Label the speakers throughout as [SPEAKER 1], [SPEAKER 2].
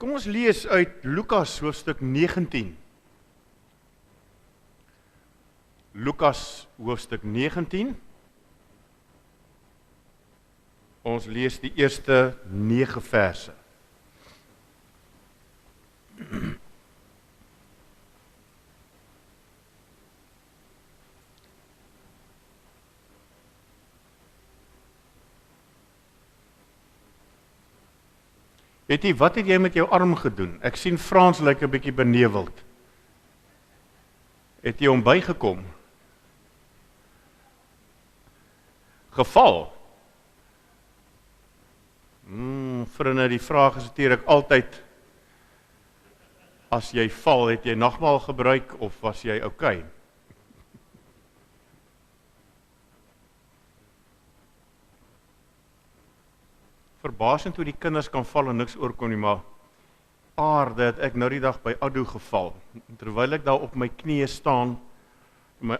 [SPEAKER 1] Kom ons lees uit Lukas hoofstuk 19. Lukas hoofstuk 19. Ons lees die eerste 9 verse. Weet jy, wat het jy met jou arm gedoen? Ek sien Frans lyk 'n bietjie beneveld. Het jy hom bygekom? Geval? Vriende, die vraag is natuurlik altyd, as jy val, het jy nagmaal gebruik of was jy okay? Verbasend hoe die kinders kan val en niks oorkom nie, maar aarde het ek nou die dag by Addo geval. Terwyl ek daar op my knieë staan, my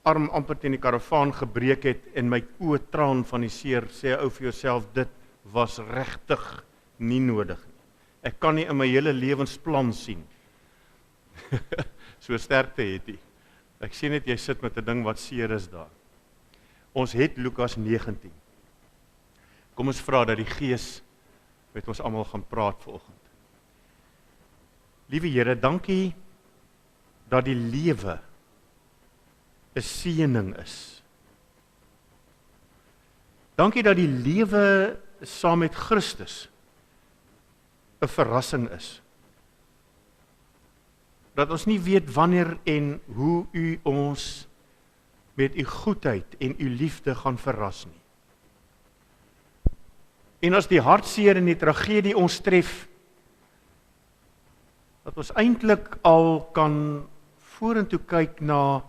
[SPEAKER 1] arm amper teen die karavaan gebreek het en my oë traan van die seer, sê ou vir jouself, dit was regtig nie nodig nie. Ek kan nie in my hele lewensplan sien. So sterkte het hy. Ek sien net jy sit met 'n ding wat seer is daar. Ons het Lukas 19. Kom ons vra dat die Gees met ons almal gaan praat vanoggend. Liewe Here, dankie dat die lewe 'n seëning is. Dankie dat die lewe saam met Christus 'n verrassing is. Dat ons nie weet wanneer en hoe U ons met U goedheid en U liefde gaan verras nie. En as die hartseer en die tragedie ons tref, dat ons eintlik al kan vorentoe kyk na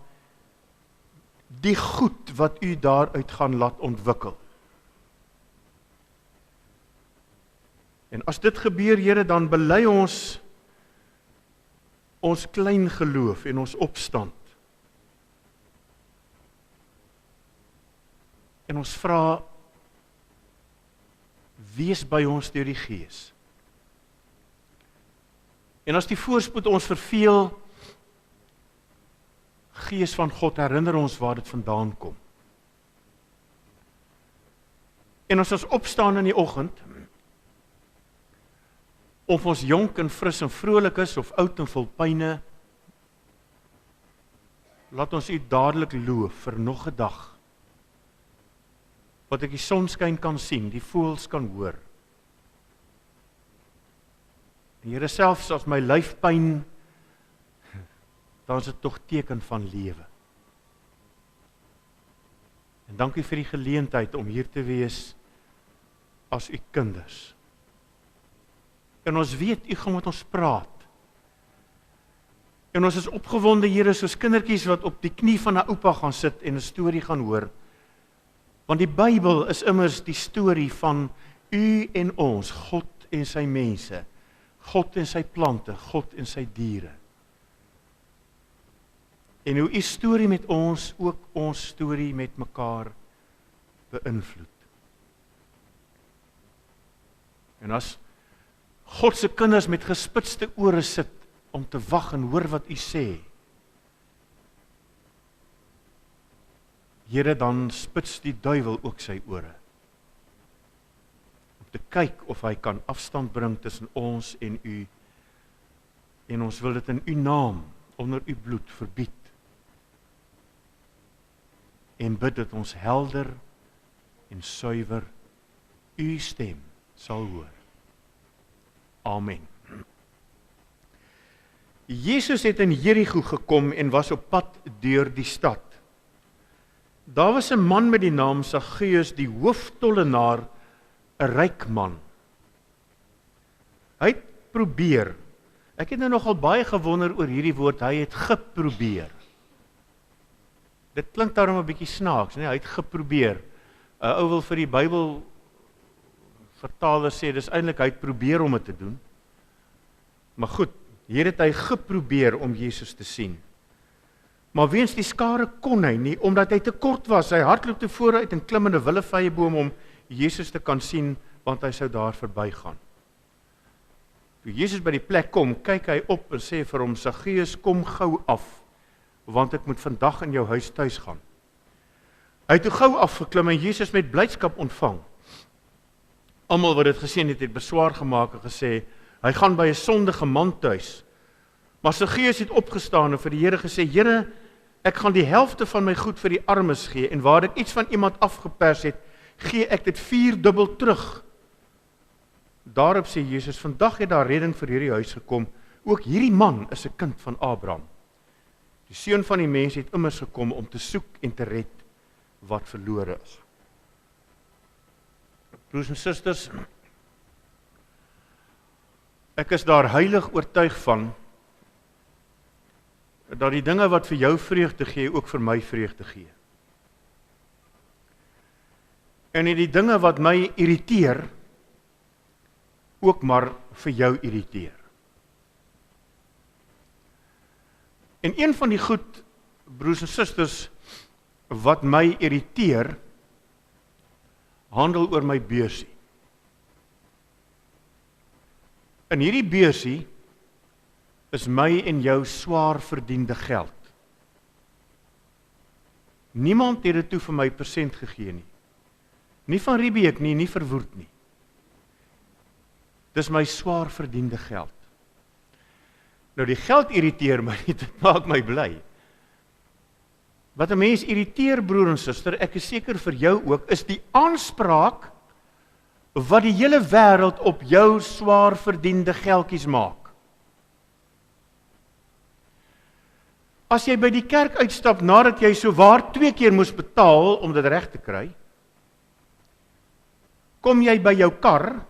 [SPEAKER 1] die goed wat U daaruit gaan laat ontwikkel. En as dit gebeur, Here, dan bely ons klein geloof en ons opstand. En ons vra, wees by ons deur die Gees. En as die voorspoed ons verveel, Gees van God, herinner ons waar dit vandaan kom. En as ons opstaan in die oggend, of ons jonk en fris en vrolik is, of oud en vol pyne, laat ons U dadelik loof vir nog 'n dag, wat ek die sonskyn kan sien, die voëls kan hoor. En Here, selfs as my lyf pyn, dan is dit tog teken van lewe. En dankie vir die geleentheid om hier te wees as U kinders. En ons weet, U gaan met ons praat. En ons is opgewonde, Here, soos kindertjies wat op die knie van 'n oupa gaan sit en 'n storie gaan hoor. Want die Bybel is immers die storie van U en ons, God en sy mense, God en sy plante, God en sy diere. En hoe U storie met ons ook ons storie met mekaar beïnvloed. En as God se kinders met gespitste ore sit om te wag en hoor wat U sê, Here, dan spits die duiwel ook sy ore. Om te kyk of hy kan afstand bring tussen ons en U. En ons wil dit in U naam, onder U bloed verbied. En bid dat ons helder en suiwer U stem sal hoor. Amen. Jesus het in Jerigo gekom en was op pad deur die stad. Daar was 'n man met die naam Saggeus, die hooftollenaar, 'n ryk man. Hy het probeer. Ek het nou nogal baie gewonder oor hierdie woord, hy het geprobeer. Dit klink daarom 'n bietjie snaaks, nee, hy het geprobeer. 'n Ou wil vir die Bybel vertaler sê, dis eintlik hy het probeer om dit te doen. Maar goed, hier het hy geprobeer om Jesus te sien. Maar weens die skare kon hy nie, omdat hy te kort was. Hy hardloop te vooruit en klim in 'n willevye boom om Jesus te kan sien, want hy sou daar verbygaan. Toe Jesus by die plek kom, kyk hy op en sê vir hom, Saggeus, kom gou af, want ek moet vandag in jou huis tuis gaan. Hy het toe gou afgeklim en Jesus met blydskap ontvang. Almal wat dit gesien het beswaar gemaak en gesê, hy gaan by 'n sondige man tuis. Maar Saggeus het opgestaan en vir die Here gesê, Here, ek gaan die helfte van my goed vir die armes gee, en waar ek iets van iemand afgepers het, gee ek dit 4-dubbel terug. Daarop sê Jesus, vandag het daar redding vir hierdie huis gekom, ook hierdie man is 'n kind van Abraham. Die Seun van die mens het immers gekom om te soek en te red wat verlore is. Broers en susters, ek is daar heilig oortuig van, dat die dinge wat vir jou vreugde gee, ook vir my vreugde gee. En die dinge wat my irriteer, ook maar vir jou irriteer. En een van die goed, broers en susters, wat my irriteer, handel oor my beursie. In hierdie beursie is my en jou swaar verdiende geld. Niemand het dit toe vir my persent gegee nie. Nie van Riebeek nie, nie verwoerd nie. Dis my swaar verdiende geld. Nou die geld irriteer my nie, dit maak my bly. Wat 'n mens irriteer, broer en suster, ek is seker vir jou ook, is die aanspraak wat die hele wêreld op jou swaar verdiende geldjies maak. As jy by die kerk uitstap nadat jy sowaar 2 keer moes betaal om dit reg te kry, kom jy by jou kar,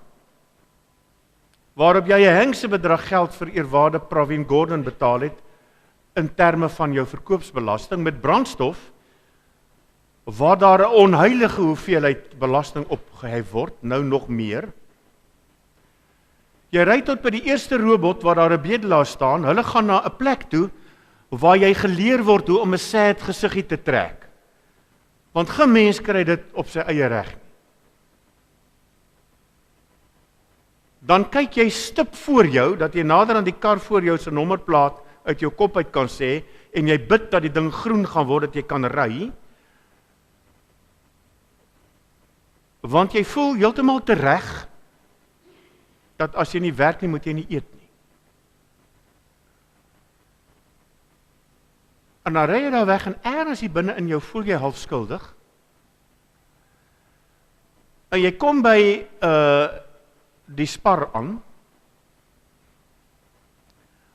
[SPEAKER 1] waarop jy 'n hengse bedrag geld vir eerwaarde Pravin Gordhan betaal het, in terme van jou verkoopsbelasting met brandstof, waar daar 'n onheilige hoeveelheid belasting opgehef word, nou nog meer. Jy ry tot by die eerste robot waar daar 'n bedelaar staan, hulle gaan na 'n plek toe, waar jy geleer word hoe om 'n sad gesiggie te trek. Want geen mens kry dit op sy eie reg. Dan kyk jy stip voor jou, dat jy nader aan die kar voor jou se nommerplaat uit jou kop uit kan sê, en jy bid dat die ding groen gaan word, dat jy kan ry, want jy voel heeltemal tereg, dat as jy nie werk nie, moet jy nie eet nie. En dan ry jy daar weg, en ergens hier binne in jou voel jy half skuldig, en jy kom by die Spar aan,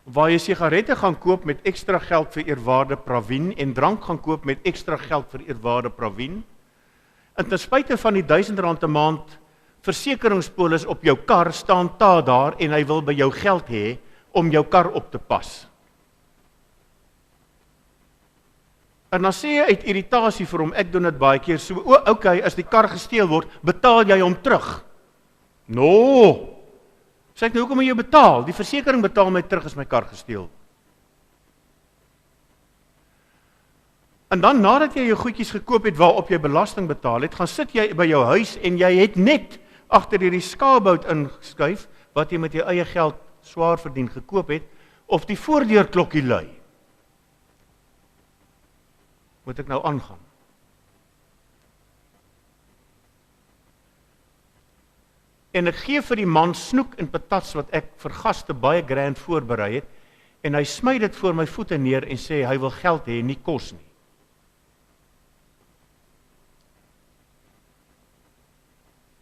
[SPEAKER 1] waar jy sigarette gaan koop met ekstra geld vir eerwaarde Pravin, en drank gaan koop met ekstra geld vir eerwaarde Pravin, en ten spyte van die R1000 'n maand versekeringspolis op jou kar, staan daar en hy wil by jou geld hê om jou kar op te pas. En dan sê jy uit irritasie vir hom, ek doen dit baie keer so, okay, as die kar gesteel word, betaal jy hom terug. No! Sê ek nou, hoekom moet jy betaal? Die versekering betaal my terug as my kar gesteel. En dan nadat jy jou goedjies gekoop het waarop jy belasting betaal het, gaan sit jy by jou huis en jy het net agter hierdie skaapbout ingeskuif wat jy met jou eie geld swaar verdien gekoop het, of die voordeurklokkie lui. Moet ek nou aangaan? En ek gee vir die man snoek en patats wat ek vir gaste baie grand voorberei het, en hy smy dit voor my voete neer en sê hy wil geld hê, nie kos nie.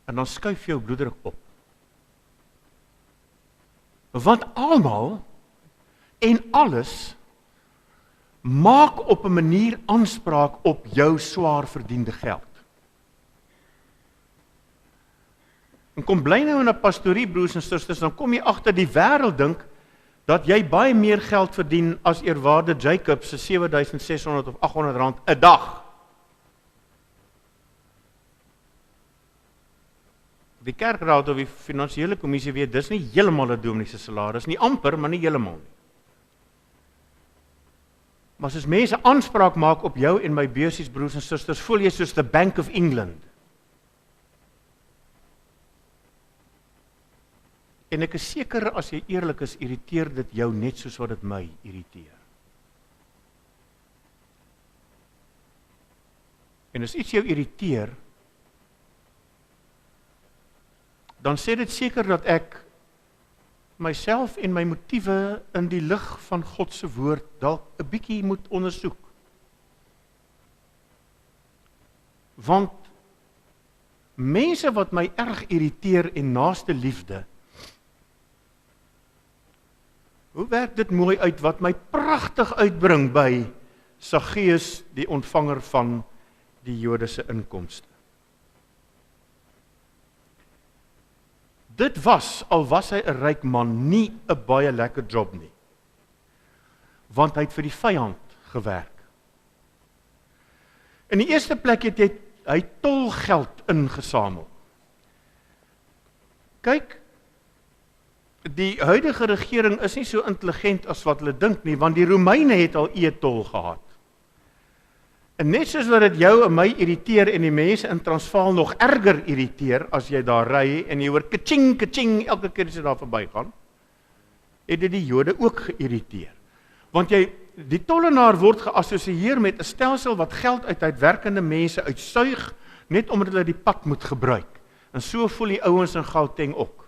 [SPEAKER 1] En dan skuif jou bloeddruk op. Want almal en alles maak op 'n manier aanspraak op jou swaar verdiende geld. En kom bly nou in 'n pastorie, broers en susters, dan kom jy agter die wêreld dink dat jy baie meer geld verdien as eerwaarde Jacob se 7600 of 800 rand 'n dag. Die kerkraad of die finansiële kommissie weet, dis nie heeltemal 'n dominee se salaris nie, amper, maar nie heeltemal nie. Maar as mense aanspraak maak op jou en my beursies, broers en susters, voel jy soos the Bank of England. En ek is seker as jy eerlik is, irriteer dit jou net soos wat dit my irriteer. En as iets jou irriteer, dan sê dit seker dat ek myself en my motiewe in die lig van God se woord dalk 'n bietjie moet ondersoek. Want mense wat my erg irriteer en naaste liefde, hoe werk dit mooi uit wat my pragtig uitbring by Saggeus, die ontvanger van die Jodese inkomste. Dit was, al was hy 'n ryk man, nie 'n baie lekker job nie. Want hy het vir die vyand gewerk. In die eerste plek het hy tolgeld ingesamel. Kyk, die huidige regering is nie so intelligent as wat hulle dink nie, want die Romeine het al e-tol gehad. En net soos wat dit jou en my irriteer en die mense in Transvaal nog erger irriteer as jy daar ry en jy hoor kaching, kaching elke keer as jy daar verbygaan, het dit die Jode ook geïrriteer. Want die tollenaar word geassosieer met 'n stelsel wat geld uit uitwerkende mense uitsuig, net omdat hulle die pad moet gebruik. En so voel die ouens in Gauteng ook.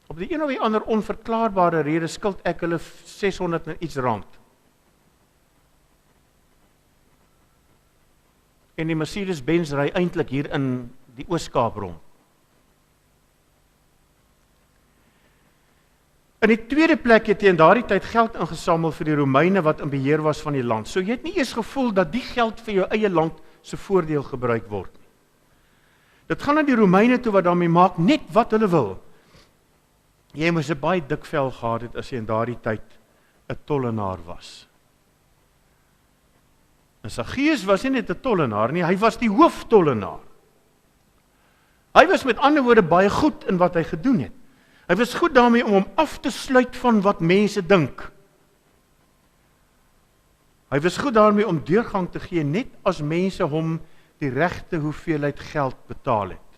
[SPEAKER 1] Op die een of die ander onverklaarbare rede skuld ek hulle 600 en iets rand. En die Mercedes-Benz ry eintlik hier in die Oos-Kaap rond. In die tweede plek het hy in daardie tyd geld ingesamel vir die Romeine wat in beheer was van die land. So jy het nie eers gevoel dat die geld vir jou eie land se voordeel gebruik word nie. Dit gaan na die Romeine toe wat daarmee maak net wat hulle wil. Jy moes 'n baie dik vel gehad het as jy in daardie tyd 'n tollenaar was. En Saggeus was nie net 'n tollenaar nie, hy was die hooftollenaar. Hy was met ander woorde baie goed in wat hy gedoen het. Hy was goed daarmee om hom af te sluit van wat mense dink. Hy was goed daarmee om deurgang te gee net as mense hom die regte hoeveelheid geld betaal het.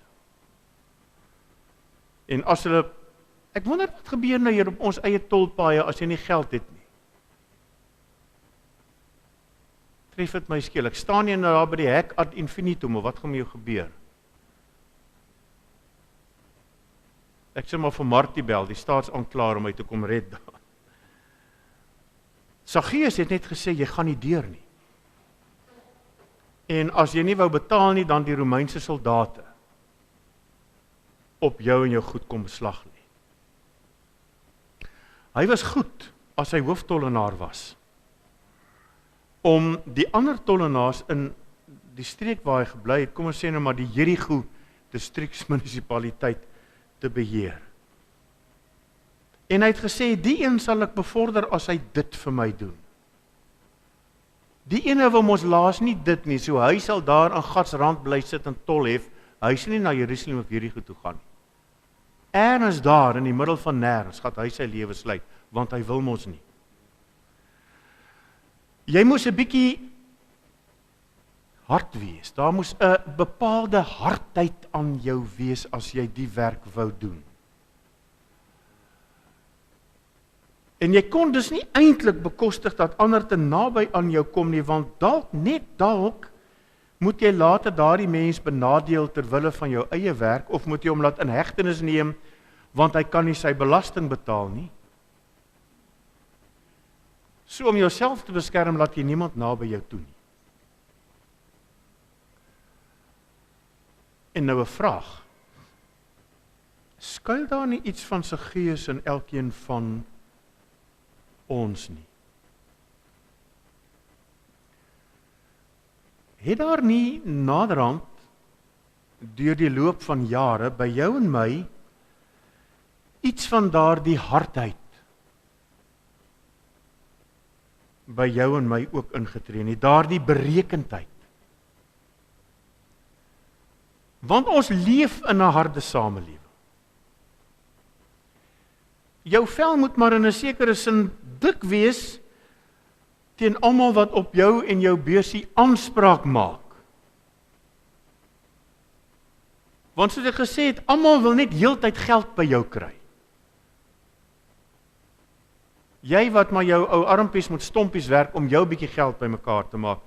[SPEAKER 1] En as hulle, ek wonder wat gebeur nou hier op ons eie tolpaaie as jy nie geld het nie. Tref dit my skielik, staan jy nou daar by die hek ad infinitum, of wat gaan met jou gebeur? Ek sê maar vir Martie bel, die staatsaanklaer om my te kom red daar. Saggeus het net gesê, jy gaan nie deur nie. En as jy nie wou betaal nie, dan die Romeinse soldate op jou en jou goed kom beslag lê. Hy was goed as hy hooftollenaar was, om die ander tollenaars in die streek waar hy gebly het, kom ons sê nou maar die Jericho distriksmunisipaliteit te beheer. En hy het gesê, die een sal ek bevorder as hy dit vir my doen. Die ene wil ons laas nie dit nie, so hy sal daar aan Gadsrand bly sit en tol hef, hy sal nie na Jerusalem of Jericho toe gaan nie. Ergens daar in die middel van nêrens gaan hy sy lewe sluit, want hy wil ons nie. Jy moes 'n bietjie hard wees, daar moes 'n bepaalde hardheid aan jou wees as jy die werk wou doen. En jy kon dus nie eintlik bekostig dat ander te naby aan jou kom nie, want net dalk, moet jy later daardie mens benadeel ter wille van jou eie werk, of moet jy hom laat in hegtenis neem, want hy kan nie sy belasting betaal nie. So om jouself te beskerm, laat jy niemand naby jou toe nie. En nou 'n vraag. Skuil daar nie iets van Saggeus in elkeen van ons nie? Het daar nie naderhand deur die loop van jare by jou en my iets van daardie hardheid by jou en my ook ingetree nie, daardie berekendheid? Want ons leef in 'n harde samelewing. Jou vel moet maar in 'n sekere sin dik wees teen almal wat op jou en jou beursie aanspraak maak. Want soos ek gesê het, almal wil net heeltyd geld by jou kry. Jy wat maar jou ou armpies met stompies werk om jou bietjie geld bymekaar te maak.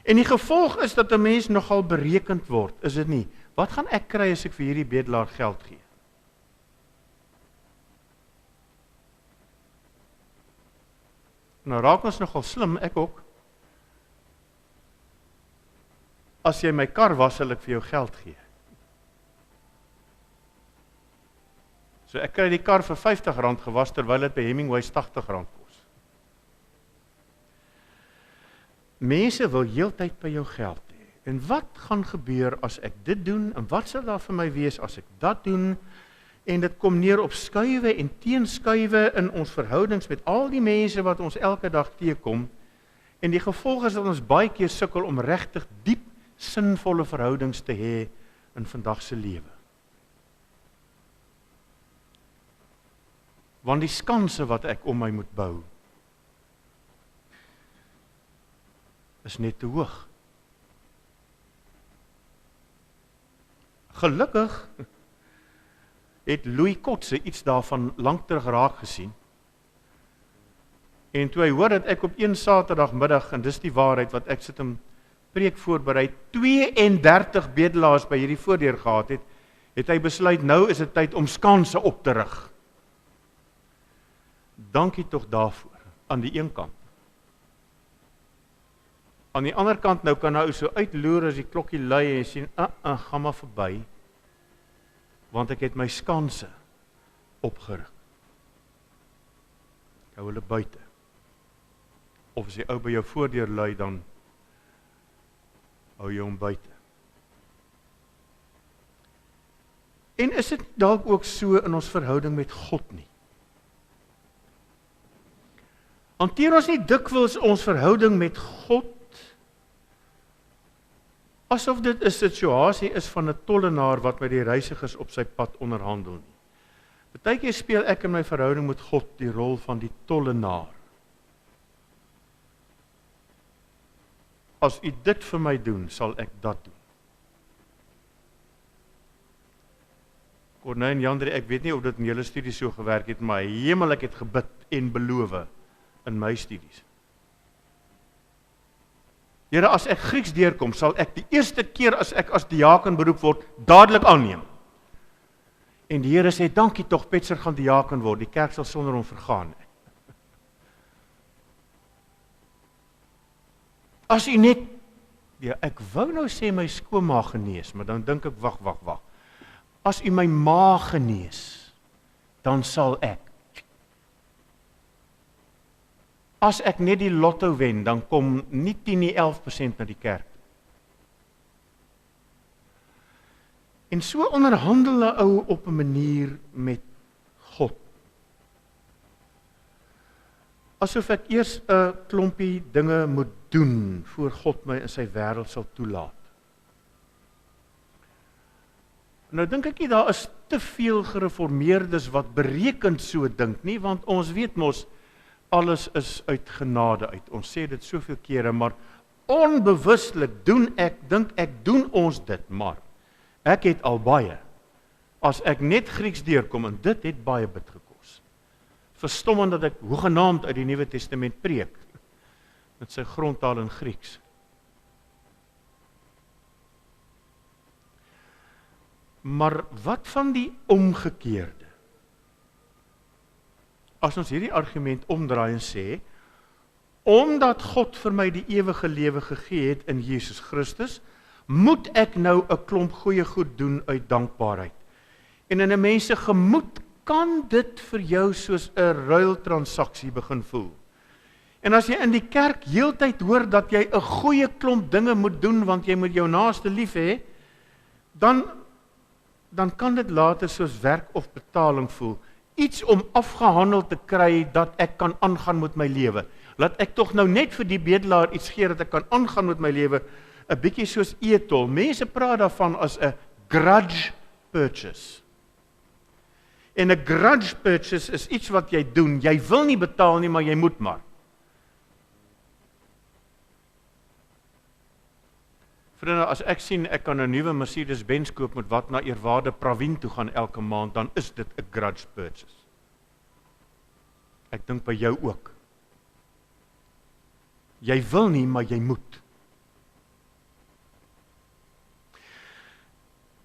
[SPEAKER 1] En die gevolg is dat 'n mens nogal berekend word, is dit nie? Wat gaan ek kry as ek vir hierdie bedelaar geld gee? Nou raak ons nogal slim, ek ook. As jy my kar was, sal ek vir jou geld gee. So ek kry die kar vir R50 gewas, terwyl dit by Hemingway's R80 kos. Mense wil heeltyd by jou geld hê. En wat gaan gebeur as ek dit doen? En wat sal daar vir my wees as ek dat doen? En dit kom neer op skuwe en teenskuwe in ons verhoudings met al die mense wat ons elke dag teekom. En die gevolg is dat ons baie keer sukkel om regtig diep, sinvolle verhoudings te hê in vandag se lewe. Want die skanse wat ek om my moet bou, is net te hoog. Gelukkig het Louis Kotze iets daarvan lank terug raak gesien. En toe hy hoor dat ek op een Saterdagmiddag, en dis die waarheid wat ek sit om preek voorberei, 32 bedelaars by hierdie voordeur gehad het, het hy besluit, nou is dit tyd om skanse op te rig. Dankie tog daarvoor, aan die een kant. Aan die ander kant, nou kan hy so uitloer as die klokkie lui en sien, gaan maar verby, want ek het my skanse opgerig. Ek hou hulle buite. Of as die ou by jou voordeur lui, dan hou jy hom buite. En is dit dalk ook so in ons verhouding met God nie? Hanteer ons nie dikwels ons verhouding met God asof dit 'n situasie is van 'n tollenaar wat met die reisigers op sy pad onderhandel nie. Partykeer speel ek in my verhouding met God die rol van die tollenaar. As u dit vir my doen, sal ek dat doen. Corneille en Jandre, ek weet nie of dit in julle studies so gewerk het, maar hemel, ek het gebid en beloof in my studies. Here, as ek Grieks deurkom, sal ek die eerste keer as ek as diaken beroep word, dadelik aanneem. En die Here sê, dankie tog, Petser gaan diaken word, die kerk sal sonder hom vergaan. As u net, ja, ek wou nou sê my skoonma genees, maar dan dink ek, wag. As u my ma genees, dan sal ek. As ek net die lotto wen, dan kom nie 10 nie 11% na die kerk. En so onderhandel 'n ou op 'n manier met God. Asof ek eers 'n klompie dinge moet doen, voor God my in sy wêreld sal toelaat. Nou dink ek nie, daar is te veel gereformeerdes wat berekend so dink nie, want ons weet mos, alles is uit genade uit. Ons sê dit soveel kere, maar onbewustelik dink ek doen ons dit, maar ek het al baie. As ek net Grieks deurkom, en dit het baie bid gekos. Verstommend dat ek hoegenaamd uit die Nuwe Testament preek, met sy grondtaal in Grieks. Maar wat van die omgekeerde? As ons hierdie argument omdraai en sê, omdat God vir my die ewige lewe gegee het in Jesus Christus, moet ek nou 'n klomp goeie goed doen uit dankbaarheid. En in 'n mens se gemoed kan dit vir jou soos 'n ruiltransaksie begin voel. En as jy in die kerk heeltyd hoor dat jy 'n goeie klomp dinge moet doen, want jy moet jou naaste lief hê, dan kan dit later soos werk of betaling voel. Iets om afgehandel te kry dat ek kan aangaan met my lewe. Laat ek tog nou net vir die bedelaar iets gee dat ek kan aangaan met my lewe, 'n bietjie soos etol. Mense praat daarvan as 'n grudge purchase. En 'n grudge purchase is iets wat jy doen. Jy wil nie betaal nie, maar jy moet maar. Vriende, as ek sien ek kan 'n nuwe Mercedes-Benz koop met wat na eerwaarde Pravin toe gaan elke maand, dan is dit 'n grudge purchase. Ek dink by jou ook. Jy wil nie, maar jy moet.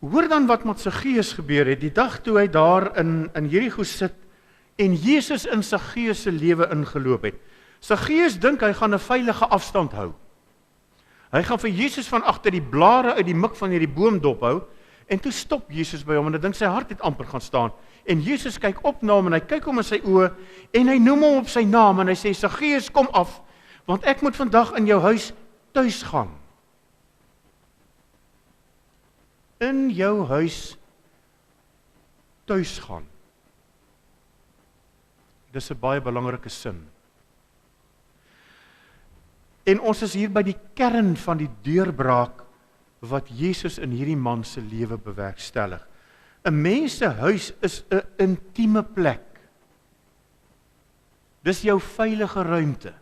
[SPEAKER 1] Hoor dan wat met Saggeus gebeur het, die dag toe hy daar in Jerigo sit, en Jesus in Saggeus se lewe ingeloop het. Saggeus dink hy gaan 'n veilige afstand hou. Hy gaan vir Jesus van agter die blare uit die mik van hierdie boom dophou, en toe stop Jesus by hom, en ek dink sy hart het amper gaan staan, en Jesus kyk op na hom, en hy kyk hom in sy oë, en hy noem hom op sy naam, en hy sê, Saggeus, kom af, want ek moet vandag in jou huis tuis gaan. In jou huis tuis gaan. Dis 'n baie belangrike sin. En ons is hier by die kern van die deurbraak wat Jesus in hierdie man se lewe bewerkstellig. 'n Mens se huis is 'n intieme plek. Dis jou veilige ruimte.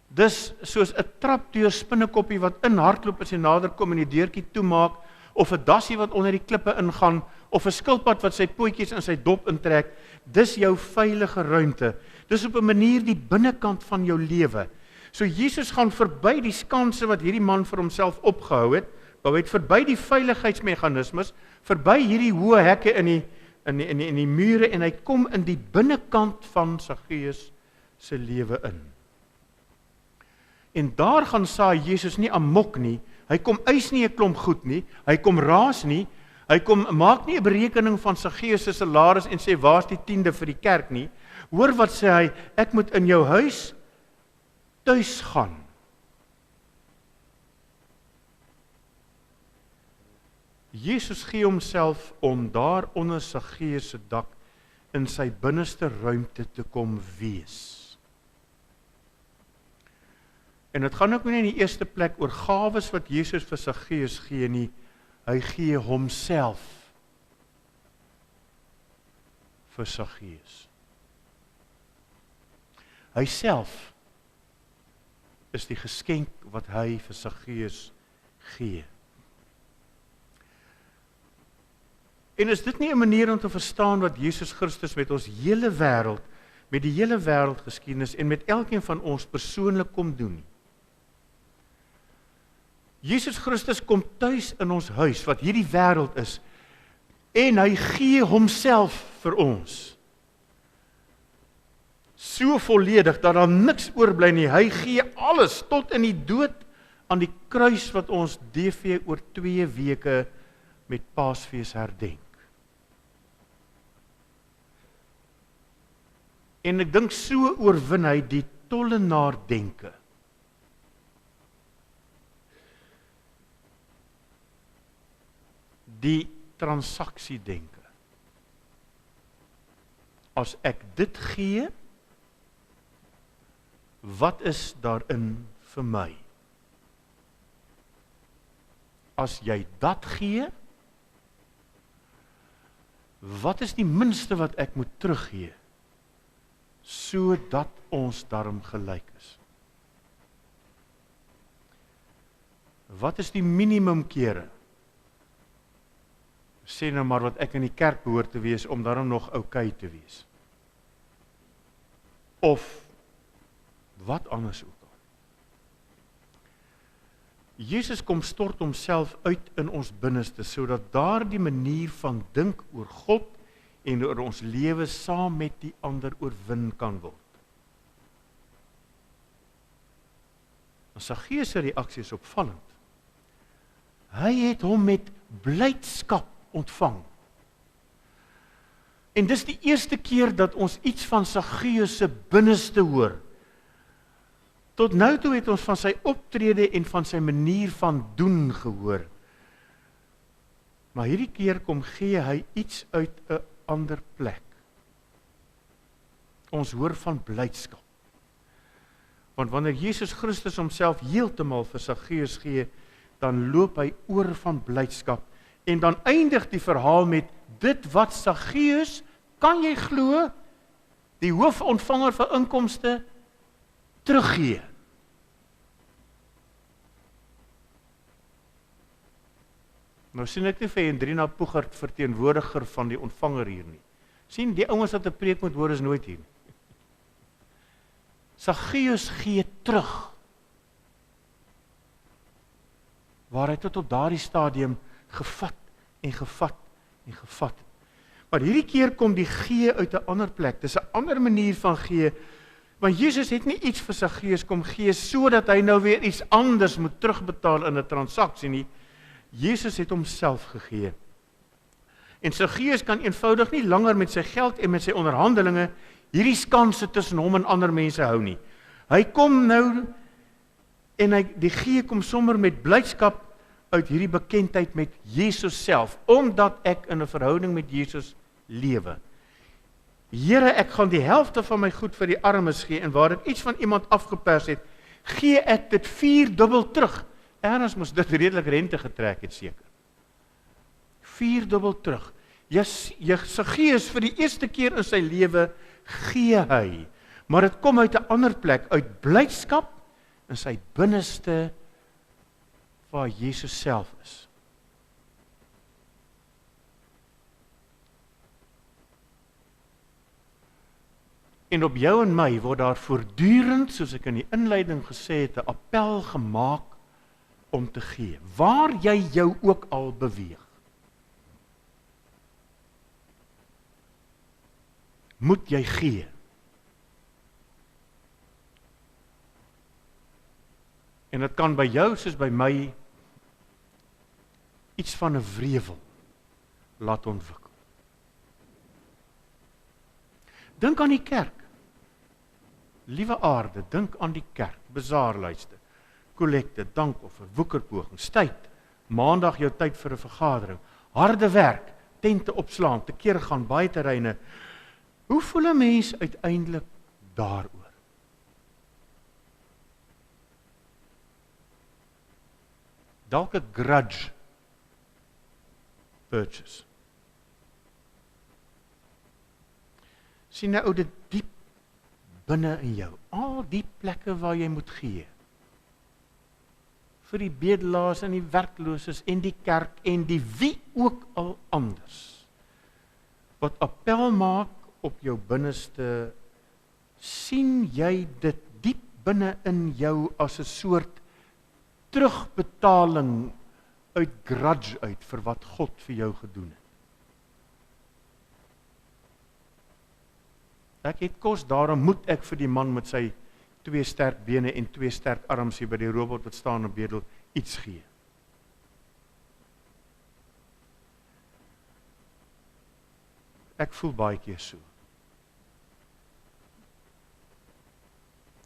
[SPEAKER 1] Dis soos 'n trapdeur spinnekoppie wat inhardloop as jy nader kom en die deurtjie toemaak, of 'n dassie wat onder die klippe ingaan, of 'n skilpad wat sy pootjies in sy dop intrek. Dis jou veilige ruimte. Dis op 'n manier die binnekant van jou lewe. So Jesus gaan verby die skanse wat hierdie man vir homself opgehou het, verby die veiligheidsmeganismes, verby hierdie hoë hekke in die mure, en hy kom in die binnekant van Saggeus se lewe in. En daar gaan saai Jesus nie amok nie, hy kom eis nie 'n klomp goed nie, hy kom raas nie, hy kom maak nie 'n berekening van Saggeus se salaris en sê waar's die 10de vir die kerk nie. Hoor wat sê hy, ek moet in jou huis tuis gaan. Jesus gee homself om daar onder Saggeus se dak in sy binneste ruimte te kom wees. En dit gaan ook nie in die eerste plek oor gawes wat Jesus vir Saggeus gee nie, hy gee homself vir Saggeus. Hy self is die geskenk wat hy vir Saggeus gee. En is dit nie 'n manier om te verstaan wat Jesus Christus met ons hele wêreld, met die hele wêreldgeskiedenis en met elkeen van ons persoonlik kom doen nie? Jesus Christus kom tuis in ons huis, wat hierdie wêreld is, en hy gee homself vir ons. So volledig, dat daar niks oorbly nie. Hy gee alles, tot in die dood aan die kruis wat ons DV oor 2 weke met Paasfees herdenk. En ek dink so oorwin hy die tollenaar denke. Die transaksie denke. As ek dit gee, wat is daarin vir my? As jy dat gee, wat is die minste wat ek moet teruggee, sodat ons daarom gelyk is? Wat is die minimum kere? Sê nou maar wat ek in die kerk behoort te wees, om daarom nog oukei te wees. Of wat anders ook al. Jesus kom stort homself uit in ons binneste, sodat daar die manier van dink oor God en oor ons lewe saam met die ander oorwin kan word. Saggeus se reaksie is opvallend. Hy het hom met blydskap ontvang. En dis die eerste keer dat ons iets van Saggeus se binneste hoor. Tot nou toe het ons van sy optrede en van sy manier van doen gehoor. Maar hierdie keer kom gee hy iets uit 'n ander plek. Ons hoor van blydskap. Want wanneer Jesus Christus homself heeltemal vir Saggeus gee, dan loop hy oor van blydskap. En dan eindig die verhaal met dit wat Saggeus, kan jy glo, die hoofontvanger van inkomste, teruggee. Nou sien ek nie vir Hendrina Poegert verteenwoordiger van die ontvanger hier nie. Sien, die ouens wat 'n preek moet hoor is nooit hier nie. Saggeus gee terug. Waar hy tot op daardie stadium gevat en gevat en gevat. Maar hierdie keer kom die gee uit 'n ander plek. Dis 'n ander manier van gee. Want Jesus het nie iets vir Saggeus kom gee sodat hy nou weer iets anders moet terugbetaal in 'n transaksie nie. Jesus het homself gegee. En Saggeus kan eenvoudig nie langer met sy geld en met sy onderhandelinge hierdie skanse tussen hom en ander mense hou nie. Hy kom nou en die gee kom sommer met blydskap uit hierdie bekendheid met Jesus self, omdat ek in 'n verhouding met Jesus lewe. Here, ek gaan die helfte van my goed vir die armes gee, en waar ek iets van iemand afgepers het, gee ek dit 4-dubbel terug. Erns moes dit redelik rente getrek het seker. 4-dubbel terug. Saggeus vir die eerste keer in sy lewe gee hy, maar dit kom uit 'n ander plek, uit blydskap in sy binneste waar Jesus self is. En op jou en my word daar voortdurend, soos ek in die inleiding gesê het, 'n appel gemaak om te gee, waar jy jou ook al beweeg. Moet jy gee. En dit kan by jou soos by my iets van 'n wrevel laat ontwikkel. Dink aan die kerk. Liewe aarde, dink aan die kerk, bazaarlyste, kollekte, dankoffer, woekerpogings, tyd, maandag jou tyd vir 'n vergadering, harde werk, tente opslaan, te keer gaan, baie terreine. Hoe voel 'n mens uiteindelik daaroor? Dalk 'n grudge purchase. Sien nou dit diep binne in jou, al die plekke waar jy moet gee, vir die bedelaars en die werklooses en die kerk en die wie ook al anders, wat appel maak op jou binneste, sien jy dit diep binne in jou as 'n soort terugbetaling uit grudge uit vir wat God vir jou gedoen het. Ek het kos, daarom moet ek vir die man met sy 2 sterk bene en 2 sterk arms hier by die robot wat staan en bedel iets gee. Ek voel baie keer so.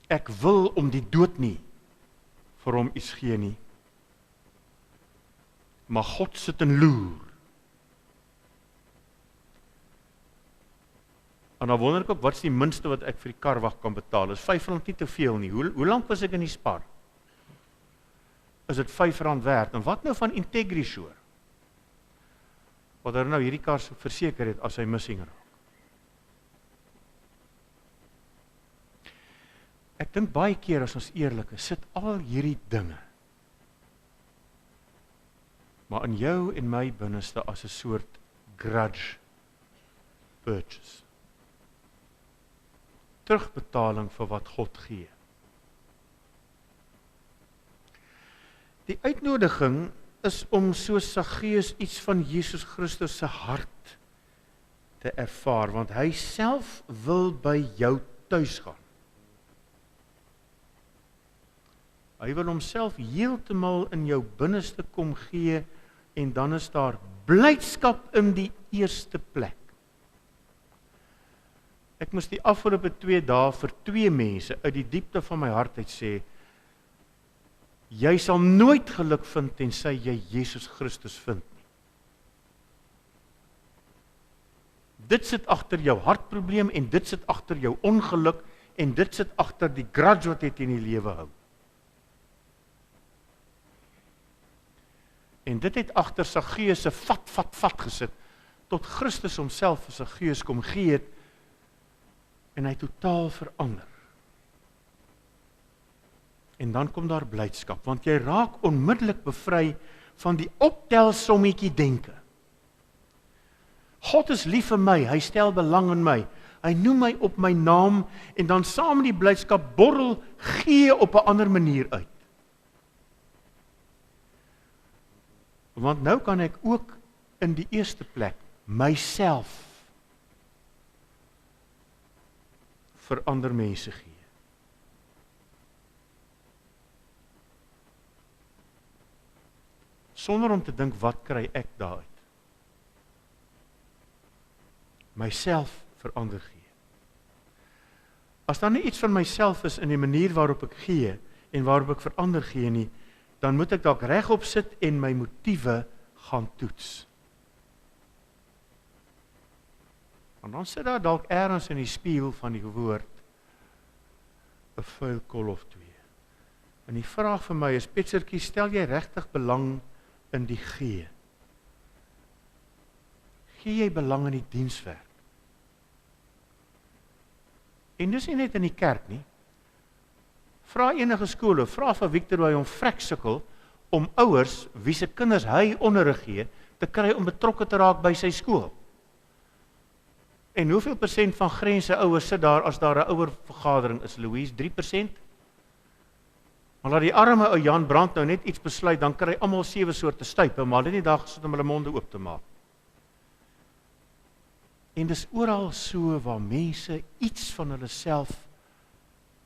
[SPEAKER 1] Ek wil om die dood nie vir hom iets gee nie. Maar God sit en loer. En dan wonder ek ook, wat is die minste wat ek vir die karwag kan betaal? Is R5 nie te veel nie. Hoe lank was ek in die spar? Is dit R5 werd? En wat nou van Integrisure? Wat hulle nou hierdie kar verseker het as hy missing raak. Ek dink baie keer as ons eerlik is, sit al hierdie dinge, maar in jou en my binneste as 'n soort grudge purchase. Terugbetaling vir wat God gee. Die uitnodiging is om soos Saggeus iets van Jesus Christus se hart te ervaar, want hy self wil by jou tuis gaan. Hy wil homself heeltemal in jou binneste kom gee, en dan is daar blydskap in die eerste plek. Ek moes die afgelope 2 dae vir 2 mense uit die diepte van my hart uit sê, jy sal nooit geluk vind tensy jy Jesus Christus vind nie. Dit sit agter jou hartprobleem en dit sit agter jou ongeluk en dit sit agter die grudge wat jy in die lewe hou. En dit het agter Saggeus se vat gesit, tot Christus homself vir Saggeus kom gee het, en hy totaal verander. En dan kom daar blydskap, want jy raak onmiddellik bevry van die optelsommetjie denke. God is lief vir my, hy stel belang in my, hy noem my op my naam, en dan saam met die blydskap borrel gee op 'n ander manier uit. Want nou kan ek ook in die eerste plek myself vir ander mense gee. Sonder om te dink, wat kry ek daaruit? Myself vir ander gee. As daar nie iets van myself is in die manier waarop ek gee, en waarop ek vir ander gee nie, dan moet ek dalk regop sit en my motiewe gaan toets. En dan sit daar dalk ergens in die spieël van die woord 'n vuil kol of twee. En die vraag vir my is, Petsertjie, stel jy regtig belang in die gee? Gee jy belang in die dienswerk? En dis nie net in die kerk nie. Vra enige skole, vra vir Victor hoe hy hom vrek sukkel om ouers wie se kinders hy onderrig gee, te kry om betrokke te raak by sy skool. En hoeveel persent van Grense ouers sit daar as daar 'n ouervergadering is, Louise? 3%? Maar laat die arme ou Jan Brandt nou net iets besluit, dan kry almal 7 soorte stuipe, maar hulle het nie daar gesit om hulle monde oop te maak. En dis oral so waar mense iets van hulle self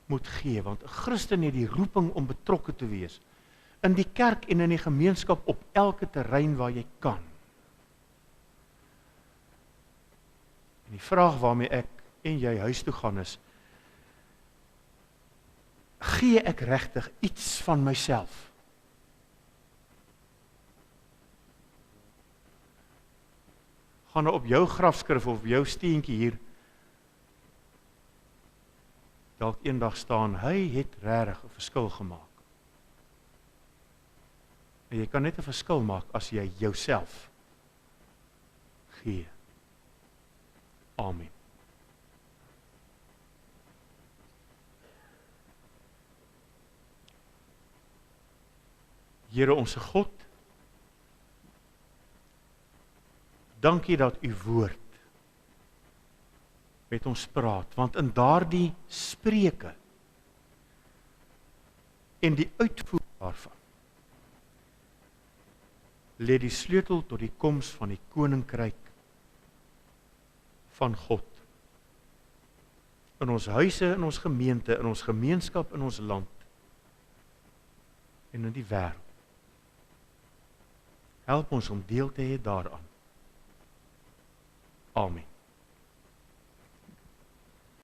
[SPEAKER 1] moet gee, want 'n Christen het die roeping om betrokke te wees, in die kerk en in die gemeenskap op elke terrein waar jy kan. En die vraag waarmee ek en jy huis toe gaan is, gee ek regtig iets van myself? Gaan op jou grafskrif of jou steentjie hier dalk eendag staan, hy het regtig 'n verskil gemaak. En jy kan net 'n verskil maak as jy jouself gee. Amen. Here onse God, dankie dat u woord met ons praat, want in daardie spreuke en die uitvoer daarvan lê die sleutel tot die koms van die koninkryk van God. In ons huise, in ons gemeente, in ons gemeenskap, in ons land en in die wêreld. Help ons om deel te hê daaraan. Amen.